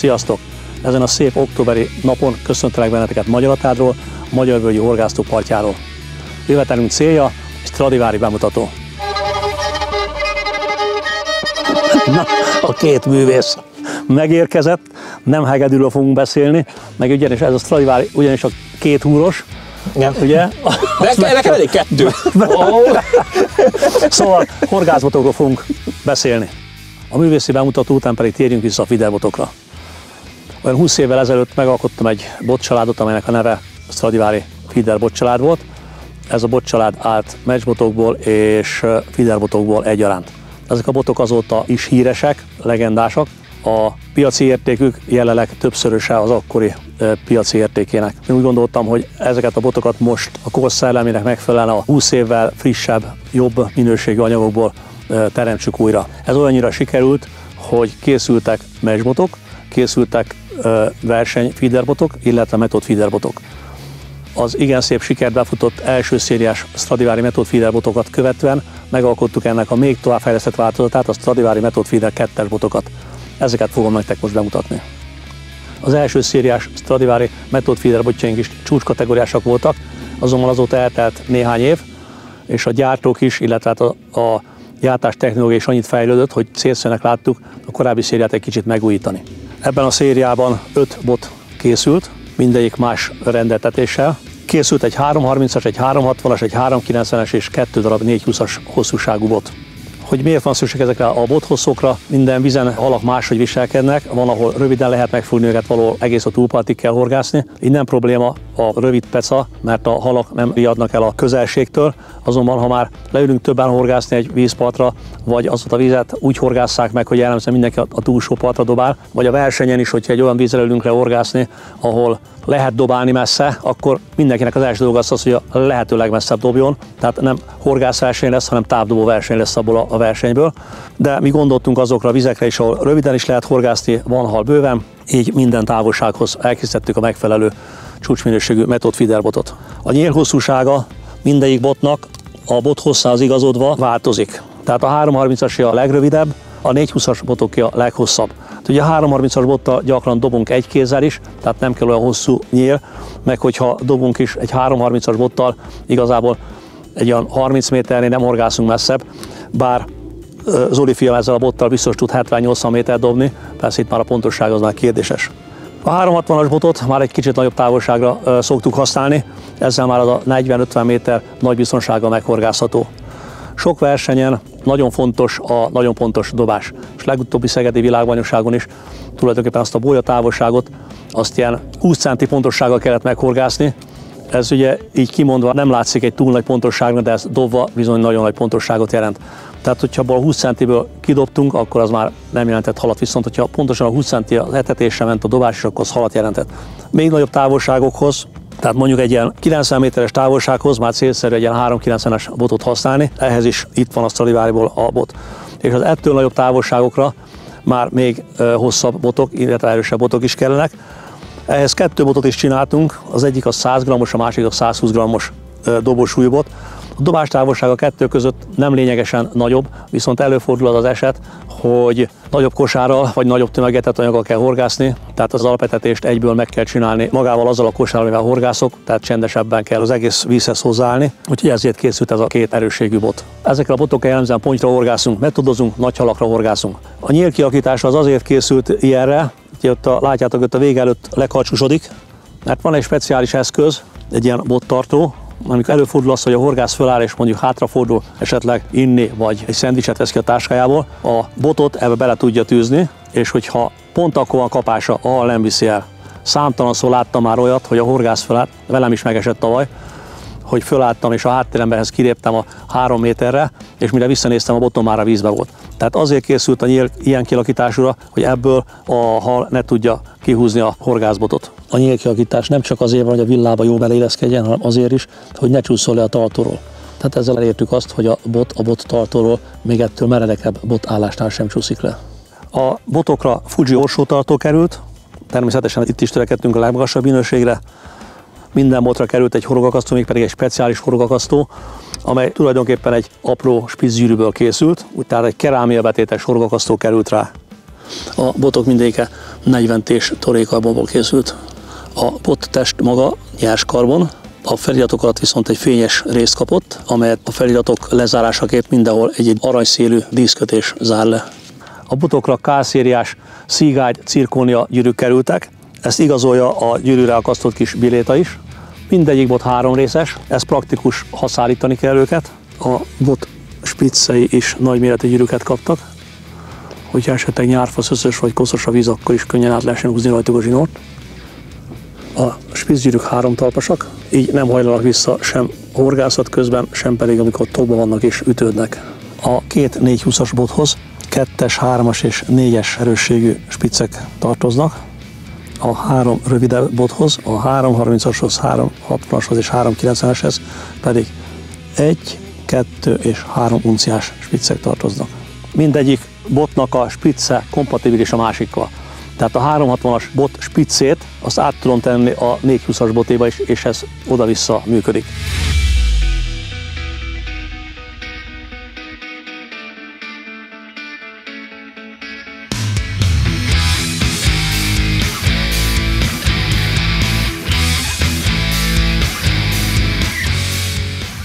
Sziasztok! Ezen a szép októberi napon köszöntelek benneteket Magyaratádról, a Magyarvölgyi Horgásztó partjáról. Jövetelünk célja Stradivari bemutató. Na, a két művész megérkezett, nem hegedűről fogunk beszélni, meg ugyanis ez a Stradivari, ugyanis a két húros, ugye? Nekem elég kettő. Szóval horgászbotokról fogunk beszélni. A művészi bemutató után pedig térjünk vissza a feederbotokra. Olyan 20 évvel ezelőtt megalkottam egy botcsaládot, amelynek a neve Stradivari feeder botcsalád volt. Ez a botcsalád állt matchbotokból és feederbotokból egyaránt. Ezek a botok azóta is híresek, legendásak. A piaci értékük jelenleg többszöröse az akkori piaci értékének. Én úgy gondoltam, hogy ezeket a botokat most a kor szellemének megfelelően a 20 évvel frissebb, jobb minőségű anyagokból teremtsük újra. Ez olyannyira sikerült, hogy készültek matchbotok, készültek verseny feederbotok, illetve method feederbotok. Az igen szép sikert befutott első szériás Stradivari method feederbotokat követően megalkottuk ennek a még továbbfejlesztett változatát, a Stradivari method feeder 2-es botokat. Ezeket fogom nektek most bemutatni. Az első szériás Stradivari method feeder botjaink is csúcskategóriásak voltak, azonban azóta eltelt néhány év, és a gyártók is, illetve a gyártás technológia is annyit fejlődött, hogy célszerűnek láttuk a korábbi szériát egy kicsit megújítani. Ebben a szériában 5 bot készült, mindegyik más rendeltetéssel. Készült egy 330-as, egy 360-as, egy 390-es és 2 darab 420-as hosszúságú bot. Hogy miért van szükség ezekre a bothosszokra? Minden vizen halak máshogy viselkednek, van, ahol röviden lehet megfogni őket, valahol egész a túlpartig kell horgászni. Így nem probléma a rövid peca, mert a halak nem riadnak el a közelségtől, azonban ha már leülünk többen horgászni egy vízpartra, vagy azt a vizet úgy horgásszák meg, hogy jellemzően mindenki a túlsó partra dobál, vagy a versenyen is, hogyha egy olyan vízre ülünk le horgászni, ahol lehet dobálni messze, akkor mindenkinek az első dolga az, hogy a lehető legmesszebb dobjon, tehát nem horgászverseny lesz, hanem távdobó verseny lesz abból a versenyből. De mi gondoltunk azokra a vizekre is, ahol röviden is lehet horgászni, van hal bőven, így minden távolsághoz elkészítettük a megfelelő csúcsminőségű method feeder botot. A nyélhosszúsága mindegyik botnak a bot hosszához igazodva változik. Tehát a 330-as a legrövidebb, a 420-as botoké a leghosszabb. Ugye a 330-as bottal gyakran dobunk egy kézzel is, tehát nem kell olyan hosszú nyél, meg hogyha dobunk is egy 330-as bottal, igazából egy olyan 30 méternél nem horgászunk messzebb, bár Zoli fiam ezzel a bottal biztos tud 70-80 méter dobni, persze itt már a pontosság az már kérdéses. A 360-as botot már egy kicsit nagyobb távolságra szoktuk használni, ezzel már az a 40-50 méter nagy biztonsággal meghorgászható. Sok versenyen nagyon fontos a nagyon pontos dobás, és legutóbbi szegedi világbajnokságon is tulajdonképpen azt a bólya távolságot, azt ilyen 20 centi pontossággal kellett meghorgászni. Ez ugye így kimondva nem látszik egy túl nagy pontosságnak, de ez dobva bizony nagyon nagy pontosságot jelent. Tehát, hogyha abból a 20 centiből kidobtunk, akkor az már nem jelentett halat, viszont hogyha pontosan a 20 centi az etetésre ment a dobás, akkor az halat jelentett. Még nagyobb távolságokhoz, tehát mondjuk egy ilyen 90 méteres távolsághoz már célszerű egy ilyen 390-es botot használni, ehhez is itt van a Stradivariból a bot. És az ettől nagyobb távolságokra már még hosszabb botok, illetve erősebb botok is kellenek. Ehhez 2 botot is csináltunk, az egyik a 100 g-os, a másik a 120 g-os dobósúlybot. A dobás távolsága a 2 között nem lényegesen nagyobb, viszont előfordul az eset, hogy nagyobb kosárral vagy nagyobb tömegetett anyaggal kell horgászni, tehát az alapetetést egyből meg kell csinálni magával azzal a kosárral, amivel horgászok, tehát csendesebben kell az egész vízhez hozzáállni, úgyhogy ezért készült ez a 2 erősségű bot. Ezekre a botokkal jellemzően pontyra horgászunk, metodozunk, nagy halakra horgászunk. A nyílkialakítása az azért készült ilyenre, hogy ott látjátok, hogy a vége előtt lekarcsusodik, mert van egy speciális eszköz, egy ilyen bottartó, amikor előfordul az, hogy a horgász föláll és mondjuk hátrafordul, esetleg inni, vagy egy szendvicset vesz ki a táskájából, a botot ebbe bele tudja tűzni, és hogyha pont akkor van kapása, ahol nem viszi el. Számtalanszor láttam már olyat, hogy a horgász fölállt, velem is megesett tavaly, hogy fölálltam és a háttéremberhez kiléptem a 3 méterre, és mire visszanéztem, a botom már a vízbe volt. Tehát azért készült a nyíl ilyen kialakításúra, hogy ebből a hal ne tudja kihúzni a horgászbotot. A nyílkialakítás nem csak azért van, hogy a villába jól beleilleszkedjen, hanem azért is, hogy ne csúszol le a tartóról. Tehát ezzel elértük azt, hogy a bot tartóról még ettől meredekebb bot állásnál sem csúszik le. A botokra Fuji orsótartó került, természetesen itt is törekedtünk a legmagasabb minőségre. Minden botra került egy horogakasztó, még pedig egy speciális horogakasztó, amely tulajdonképpen egy apró spitzgyűrűből készült, úgy tehát egy kerámiabetétes horogakasztó került rá. A botok mindegyike 40 tés torékarbonból készült. A bot test maga nyers karbon, a feliratok alatt viszont egy fényes részt kapott, amelyet a feliratok lezárásaképp mindenhol egy aranyszélű díszkötés zár le. A botokra K-szériás szígágy, cirkónia gyűrűk kerültek, ezt igazolja a gyűrűre akasztott kis biléta is. Mindegyik bot 3 részes, ez praktikus, ha szállítani kell őket. A bot spiccei is nagyméretű gyűrűket kaptak, hogyha esetleg nyárfa, szöszös vagy koszos a víz, akkor is könnyen át lehessen húzni rajtuk a zsinort. A spiccgyűrűk 3 talpasak, így nem hajlanak vissza sem horgászat közben, sem pedig amikor tokban vannak és ütődnek. A 2 420-as bothoz 2-es, 3-as és 4-es erősségű spiccek tartoznak. A 3 rövidebb bothoz, a 330-ashoz, 360-ashoz és 390-eshez pedig 1, 2 és 3 unciás spiccek tartoznak. Mindegyik botnak a spicce kompatibilis a másikkal. Tehát a 360-as bot spiccét azt át tudom tenni a 420-as botéba is, és ez oda-vissza működik.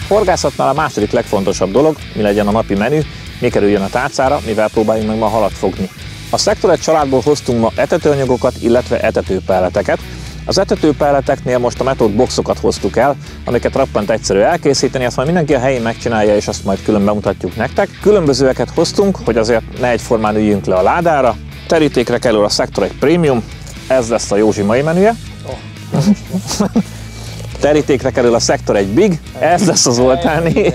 Horgászatnál a második legfontosabb dolog, mi legyen a napi menü, mi kerüljön a tálcára, mivel próbáljunk meg ma halat fogni. A Sector 1 családból hoztunk ma etetőanyagokat, illetve etetőpelleteket. Az etetőpelleteknél most a Method boxokat hoztuk el, amiket roppant egyszerű elkészíteni, azt majd mindenki a helyén megcsinálja, és azt majd külön bemutatjuk nektek. Különbözőeket hoztunk, hogy azért ne egyformán üljünk le a ládára. Terítékre kerül a Sector 1 Premium, ez lesz a Józsi mai menüje. Terítékre kerül a Sector 1 Big, ez lesz az Zoltáni.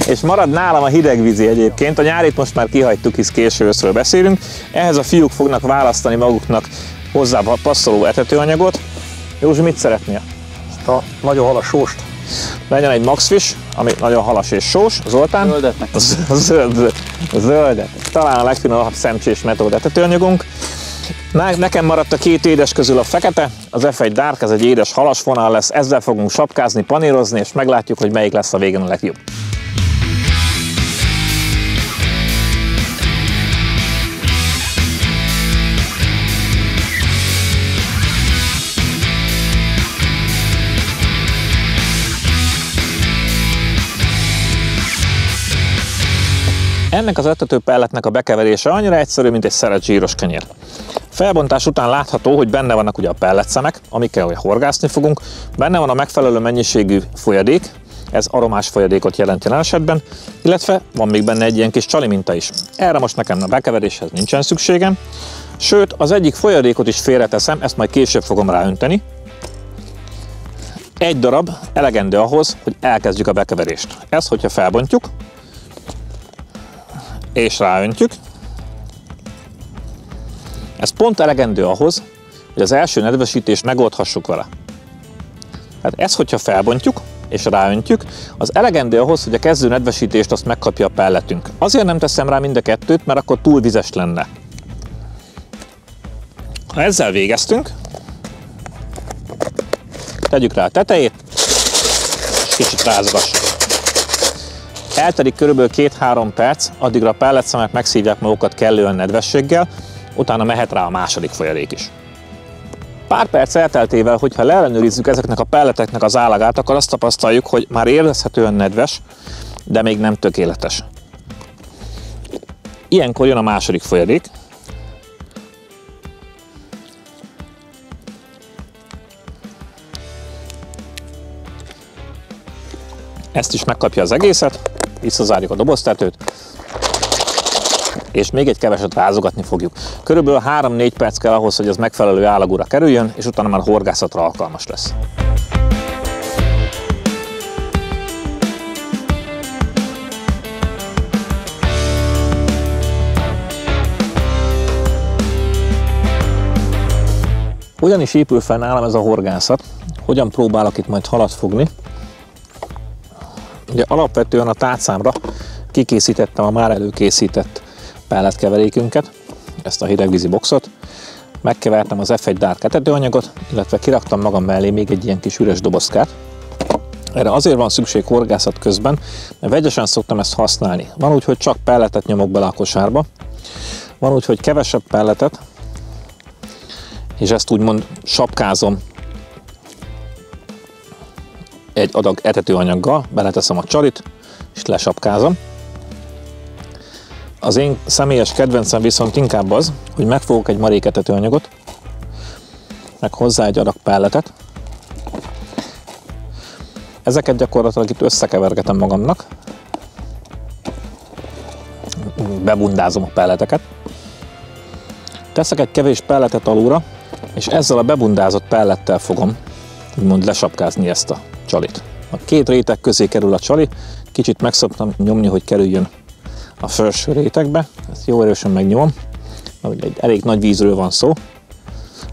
És marad nálam a hidegvízi egyébként, a nyárit most már kihagytuk, hisz késő őszről beszélünk. Ehhez a fiúk fognak választani maguknak hozzá passzoló etetőanyagot. Józsi, mit szeretnél? Ezt a nagyon halas sóst. Legyen egy Maxfish, ami nagyon halas és sós. Zoltán? Zöldet. Zöldet. Talán a legfinomabb szemcsés Method etetőanyagunk. Nekem maradt a 2 édes közül a fekete, az F1 Dark, ez egy édes halas vonal lesz, ezzel fogunk sapkázni, panírozni, és meglátjuk, hogy melyik lesz a végén a legjobb. Ennek az etetőpelletnek a bekeverése annyira egyszerű, mint egy szeret zsíros kenyér. Felbontás után látható, hogy benne vannak ugye a pelletszemek, amikkel horgászni fogunk, benne van a megfelelő mennyiségű folyadék, ez aromás folyadékot jelent jelen esetben, illetve van még benne egy ilyen kis csaliminta is. Erre most nekem a bekeveréshez nincsen szükségem, sőt az egyik folyadékot is félreteszem, ezt majd később fogom ráönteni. Egy darab elegendő ahhoz, hogy elkezdjük a bekeverést. Ezt, hogyha felbontjuk, és ráöntjük, ez pont elegendő ahhoz, hogy az első nedvesítést megoldhassuk vele. Tehát ezt, hogyha felbontjuk és ráöntjük, az elegendő ahhoz, hogy a kezdő nedvesítést azt megkapja a pelletünk. Azért nem teszem rá mind a kettőt, mert akkor túl vizes lenne. Ha ezzel végeztünk, tegyük rá a tetejét, és kicsit rázgassuk. Eltelik körülbelül 2-3 perc, addigra a pelletszemek megszívják magukat kellően nedvességgel, utána mehet rá a második folyadék is. Pár perc elteltével, hogyha leellenőrizzük ezeknek a pelleteknek az állagát, akkor azt tapasztaljuk, hogy már érezhetően nedves, de még nem tökéletes. Ilyenkor jön a második folyadék. Ezt is megkapja az egészet, visszazárjuk a doboztetőt, és még egy keveset rázogatni fogjuk. Körülbelül 3-4 perc kell ahhoz, hogy ez megfelelő állagúra kerüljön, és utána már horgászatra alkalmas lesz. Hogyan is épül fel nálam ez a horgászat? Hogyan próbálok itt majd halat fogni? Ugye alapvetően a tálcámra kikészítettem a már előkészített pelletkeverékünket, ezt a hidegvízi boxot, megkevertem az F1 Dark etetőanyagot, illetve kiraktam magam mellé még egy ilyen kis üres dobozkát. Erre azért van szükség horgászat közben, mert vegyesen szoktam ezt használni. Van úgy, hogy csak pelletet nyomok bele a kosárba, Van úgy, hogy kevesebb pelletet, és ezt úgymond sapkázom egy adag etetőanyaggal, beleteszem a csalit, és lesapkázom. Az én személyes kedvencem viszont inkább az, hogy megfogok egy marék etetőanyagot, meg hozzá egy adag pelletet. Ezeket gyakorlatilag itt összekevergetem magamnak. Bebundázom a pelleteket. Teszek egy kevés pelletet alulra, és ezzel a bebundázott pellettel fogom úgymond lesapkázni ezt a csalit. A két réteg közé kerül a csali, kicsit meg szoktam nyomni, hogy kerüljön a felső rétegbe. Ezt jó erősen megnyomom, mert egy elég nagy vízről van szó.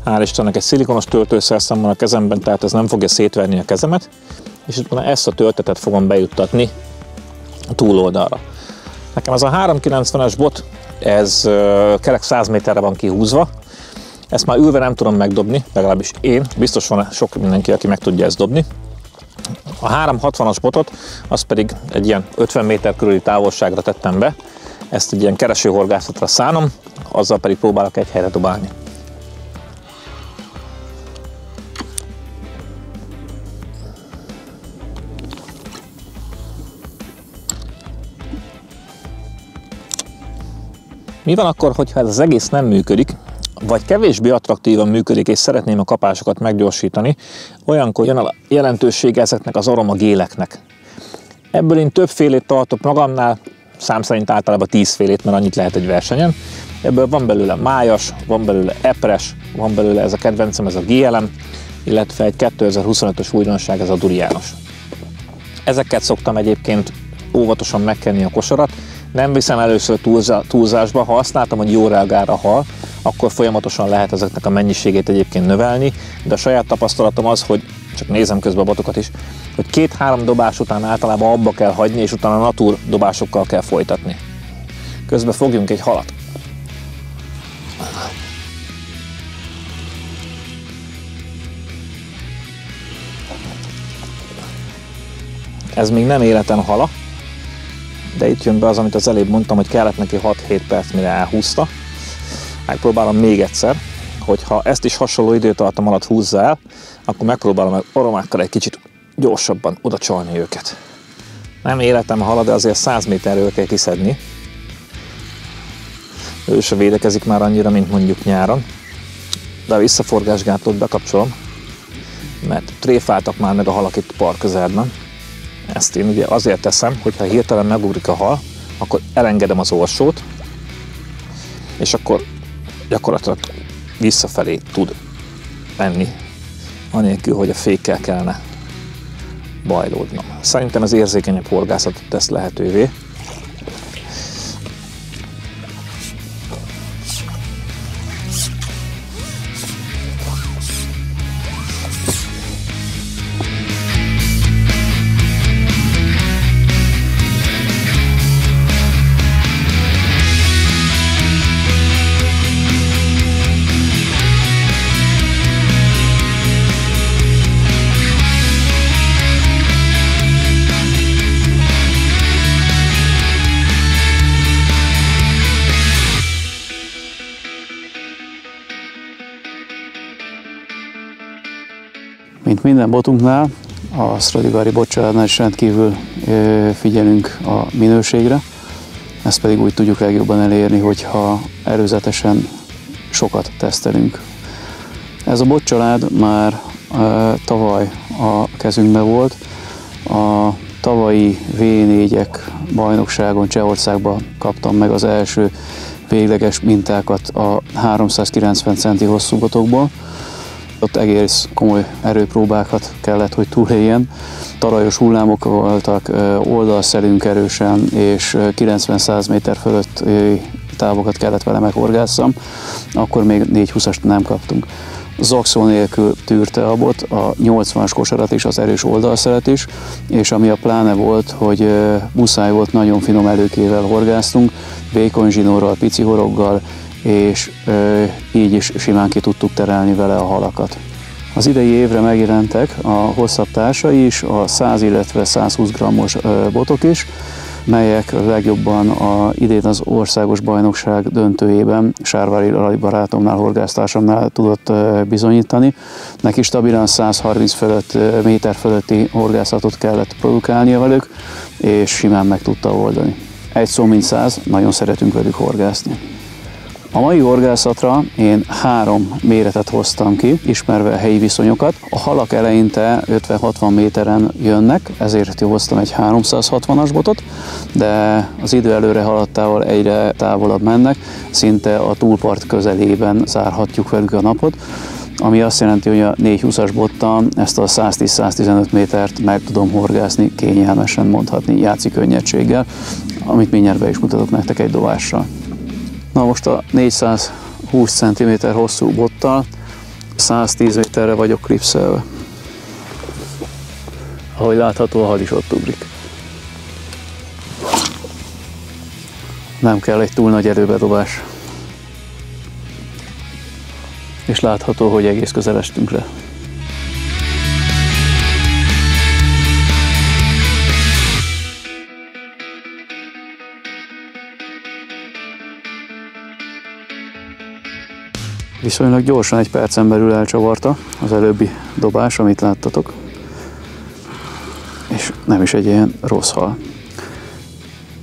Hál' Istennek egy szilikonos töltőszerszám van a kezemben, tehát ez nem fogja szétverni a kezemet, és utána ezt a töltetet fogom bejuttatni a túloldalra. Nekem ez a 390-es bot, ez kerek 100 méterre van kihúzva. Ezt már ülve nem tudom megdobni, legalábbis én, biztos van sok mindenki, aki meg tudja ezt dobni. A 360-as botot, azt pedig egy ilyen 50 méter körüli távolságra tettem be, ezt egy ilyen keresőhorgászatra szánom, azzal pedig próbálok egy helyre dobálni. Mi van akkor, hogyha ez az egész nem működik, vagy kevésbé attraktívan működik, és szeretném a kapásokat meggyorsítani, olyankor jön a jelentősége ezeknek az aromagéleknek. Ebből én többfélét tartok magamnál, szám szerint általában 10 félét, mert annyit lehet egy versenyen. Ebből van belőle májas, van belőle epres, van belőle ez a kedvencem, ez a GLM, illetve egy 2025-ös újdonság, ez a duriános. Ezeket szoktam egyébként óvatosan megkenni a kosarat, nem viszem először túlzásba, ha azt látom, hogy jól reagál a hal, akkor folyamatosan lehet ezeknek a mennyiségét egyébként növelni, de a saját tapasztalatom az, hogy csak nézem közben a botokat is, hogy 2-3 dobás után általában abba kell hagyni, és utána natur dobásokkal kell folytatni. Közben fogjunk egy halat. Ez még nem életen hala, de itt jön be az, amit az előbb mondtam, hogy kellett neki 6-7 perc, mire elhúzta. Megpróbálom még egyszer, hogyha ezt is hasonló időtartam alatt húzza el, akkor megpróbálom meg aromákkal egy kicsit gyorsabban oda csalni őket. Nem életem a hala, de azért 100 méterről kell kiszedni. Ő se védekezik már annyira, mint mondjuk nyáron. De a visszaforgásgátlót bekapcsolom, mert tréfáltak már meg a halak itt park közelben. Ezt én ugye azért teszem, hogyha hirtelen megugrik a hal, akkor elengedem az orsót, és akkor gyakorlatilag visszafelé tud menni, anélkül, hogy a fékkel kellene bajlódnom. Szerintem az érzékenyebb horgászatot tesz lehetővé. Mint minden botunknál, a Stradivari botcsaládnál is rendkívül figyelünk a minőségre, ezt pedig úgy tudjuk legjobban elérni, hogyha előzetesen sokat tesztelünk. Ez a botcsalád már tavaly a kezünkben volt, a tavalyi V4-ek bajnokságon Csehországban kaptam meg az első végleges mintákat a 390 centi hosszú botokból. Ott egész komoly erőpróbákat kellett, hogy túléljen. Tarajos hullámok voltak, oldalszelünk erősen, és 90-100 méter fölött távokat kellett vele meghorgásszam. Akkor még 420-ast nem kaptunk. Zakszó nélkül tűrte a bot, a 80-as kosarat is, az erős oldalszelet is, és ami a pláne volt, hogy muszáj volt, nagyon finom előkével horgáztunk, békonzsinórral, pici horoggal, és így is simán ki tudtuk terelni vele a halakat. Az idei évre megjelentek a hosszabb társai is, a 100, illetve 120 g-os botok is. melyek legjobban idén az országos bajnokság döntőjében Sárvári Lali barátomnál, horgásztársamnál tudott bizonyítani. Neki stabilan 130 méter fölötti horgászatot kellett produkálnia velük, és simán meg tudta oldani. Egy szó mint 100, nagyon szeretünk velük horgászni. A mai horgászatra én 3 méretet hoztam ki, ismerve a helyi viszonyokat. A halak eleinte 50-60 méteren jönnek, ezért hoztam egy 360-as botot, de az idő előre haladtával egyre távolabb mennek, szinte a túlpart közelében zárhatjuk velük a napot, ami azt jelenti, hogy a 420-as bottal ezt a 110-115 métert meg tudom horgászni, kényelmesen mondhatni, játszik könnyedséggel, amit mindjárt be is mutatok nektek egy dobással. Na most a 420 cm hosszú bottal 110 méterre vagyok klipszelve. Ahogy látható, a hal is ott ugrik. Nem kell egy túl nagy erőbedobás. És látható, hogy egész közel estünk le. Viszonylag gyorsan, 1 percen belül elcsavarta az előbbi dobás, amit láttatok. És nem is egy ilyen rossz hal.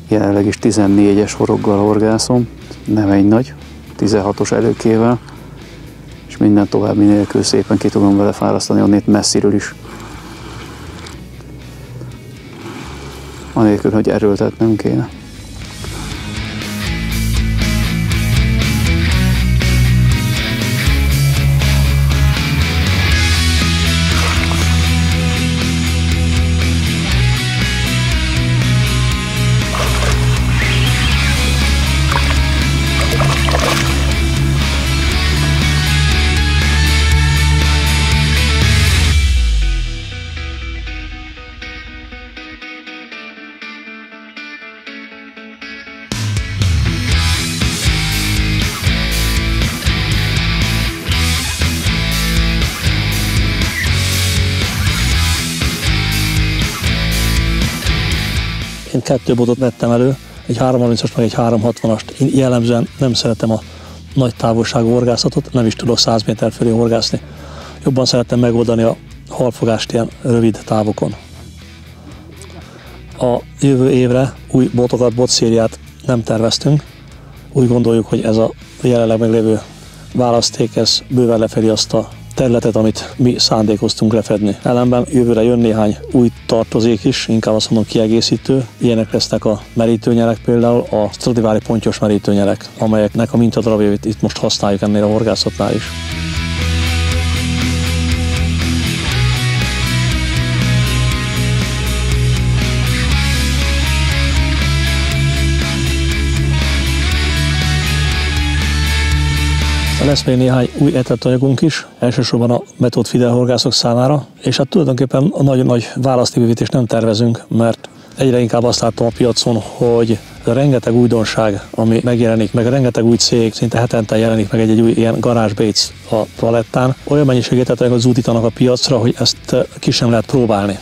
Jelenleg is 14-es horoggal horgászom, nem egy nagy, 16-os előkével, és minden további nélkül szépen ki tudom vele fárasztani onnét messziről is. Anélkül, hogy erőltetnem kéne. Én 2 botot vettem elő, egy 330-as meg egy 360-ast. Én jellemzően nem szeretem a nagy távolságú horgászatot, nem is tudok 100 méter fölé horgászni. Jobban szeretem megoldani a halfogást ilyen rövid távokon. A jövő évre új botokat, botszériát nem terveztünk. Úgy gondoljuk, hogy ez a jelenleg meglévő választék, ez bőven lefedi azt a területet, amit mi szándékoztunk lefedni. Ellenben jövőre jön néhány új tartozék is, inkább azt mondom kiegészítő. Ilyenek lesznek a merítőnyelek, például a Stradivari pontyos merítőnyelek, amelyeknek a mintadarabjait itt most használjuk ennél a horgászatnál is. Lesz még néhány új etetanyagunk is, elsősorban a metód fidelhorgászok számára, és hát tulajdonképpen a nagyon nagy választékbővítést nem tervezünk, mert egyre inkább azt látom a piacon, hogy a rengeteg újdonság, ami megjelenik, meg a rengeteg új cég, szinte hetente jelenik meg egy új ilyen Garage Baits a palettán, olyan mennyiségű etatanyagot zúdítanak a piacra, hogy ezt ki sem lehet próbálni.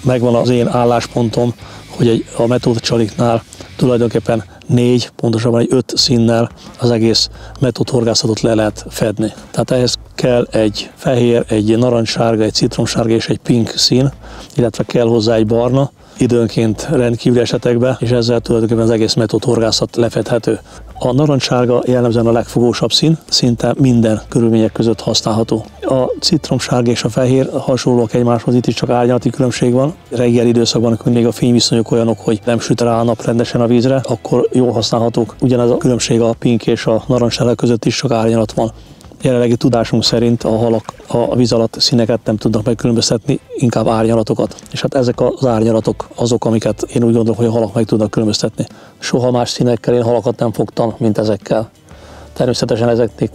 Megvan az én álláspontom, hogy a metód csaliknál tulajdonképpen 4, pontosabban egy 5 színnel az egész metód horgászatot le lehet fedni. Tehát ehhez kell egy fehér, egy narancssárga, egy citromsárga és egy pink szín, illetve kell hozzá egy barna, időnként rendkívüli esetekben, és ezzel tulajdonképpen az egész metód horgászat lefedhető. A narancssárga jellemzően a legfogósabb szín, szinte minden körülmények között használható. A citromsárga és a fehér hasonlók egymáshoz, itt is csak árnyalati különbség van. Reggeli időszakban, amikor még a fényviszonyok olyanok, hogy nem süt rá a nap rendesen a vízre, akkor jól használhatók. Ugyanez a különbség a pink és a narancssárga között is csak árnyalat van. Jelenlegi tudásunk szerint a halak a víz alatt színeket nem tudnak megkülönböztetni, inkább árnyalatokat. És hát ezek az árnyalatok azok, amiket én úgy gondolom, hogy a halak meg tudnak különböztetni. Soha más színekkel én halakat nem fogtam, mint ezekkel. Természetesen ezeknek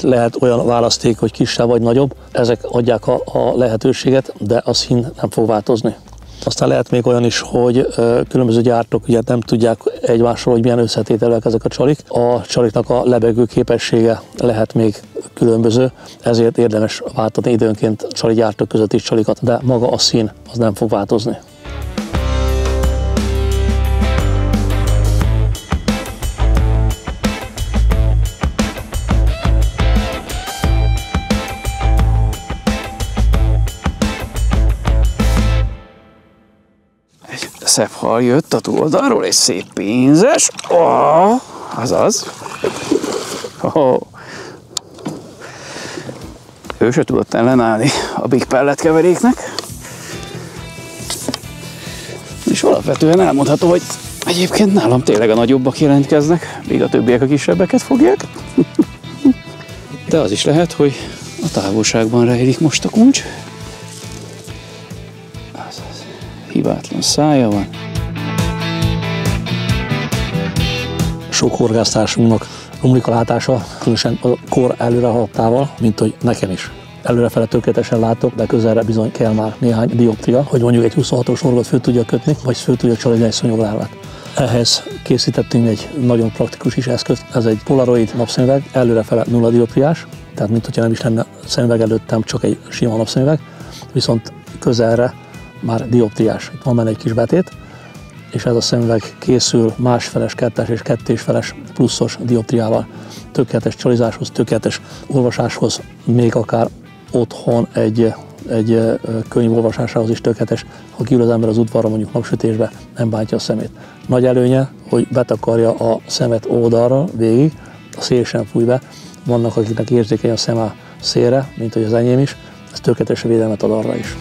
lehet olyan választék, hogy kisebb vagy nagyobb, ezek adják a lehetőséget, de a szín nem fog változni. Aztán lehet még olyan is, hogy különböző gyártók ugye nem tudják egymásról, hogy milyen összetételek ezek a csalik. A csaliknak a lebegő képessége lehet még különböző, ezért érdemes váltani időnként csali gyártók között is csalikat, de maga a szín az nem fog változni. szebb hal jött a túloldalról, és szép pénzes. Oh, azaz. Oh. Ő se tudott ellenállni a Big Pellet keveréknek. És alapvetően elmondható, hogy egyébként nálam tényleg a nagyobbak jelentkeznek, míg a többiek a kisebbeket fogják. De az is lehet, hogy a távolságban rejlik most a kulcs. Azaz. Hibátlan szája van. Sok horgásztársunknak romlik a látása, különösen a kor előre haladtával, mint hogy nekem is. Előrefele tökéletesen látok, de közelre bizony kell már néhány dioptria, hogy mondjuk egy 26-os horgot föl tudja kötni, vagy föl tudja csalozni egy szonyoglárvát. Ehhez készítettünk egy nagyon praktikus is eszközt, ez egy polaroid napszemüveg, előrefele 0 dioptriás, tehát mint hogyha nem is lenne szemüveg előttem, csak egy sima napszemüveg, viszont közelre már dioptriás. Itt van benne egy kis betét, és ez a szemüveg készül másfeles, kettes és kettésfeles pluszos dioptriával. Tökéletes csalizáshoz, tökéletes olvasáshoz, még akár otthon egy könyv olvasásához is tökéletes, ha kiül az ember az udvarra, mondjuk napsütésbe, nem bántja a szemét. Nagy előnye, hogy betakarja a szemet oldalra végig, a szél sem fúj be. Vannak, akiknek érzékeny a szeme szélre, mint hogy az enyém is, ez tökéletes védelmet ad arra is.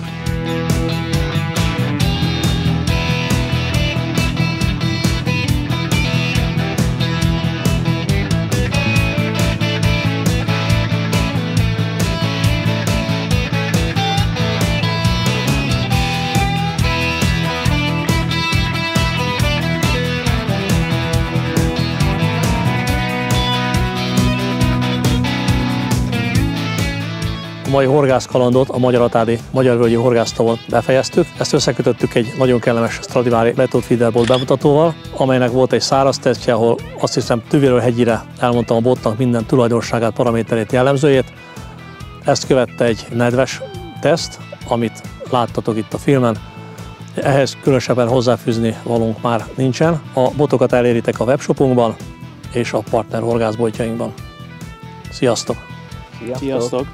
A mai horgászkalandot a Magyaratádi Magyarvölgyi Horgásztavon befejeztük. Ezt összekötöttük egy nagyon kellemes Stradivari Method Feederbolt bemutatóval, amelynek volt egy száraz tesztje, ahol azt hiszem tüvéről hegyire elmondtam a botnak minden tulajdonságát, paraméterét, jellemzőjét. Ezt követte egy nedves teszt, amit láttatok itt a filmen. Ehhez különösebben hozzáfűzni valónk már nincsen. A botokat eléritek a webshopunkban és a partner horgászboltjainkban. Sziasztok! Sziasztok!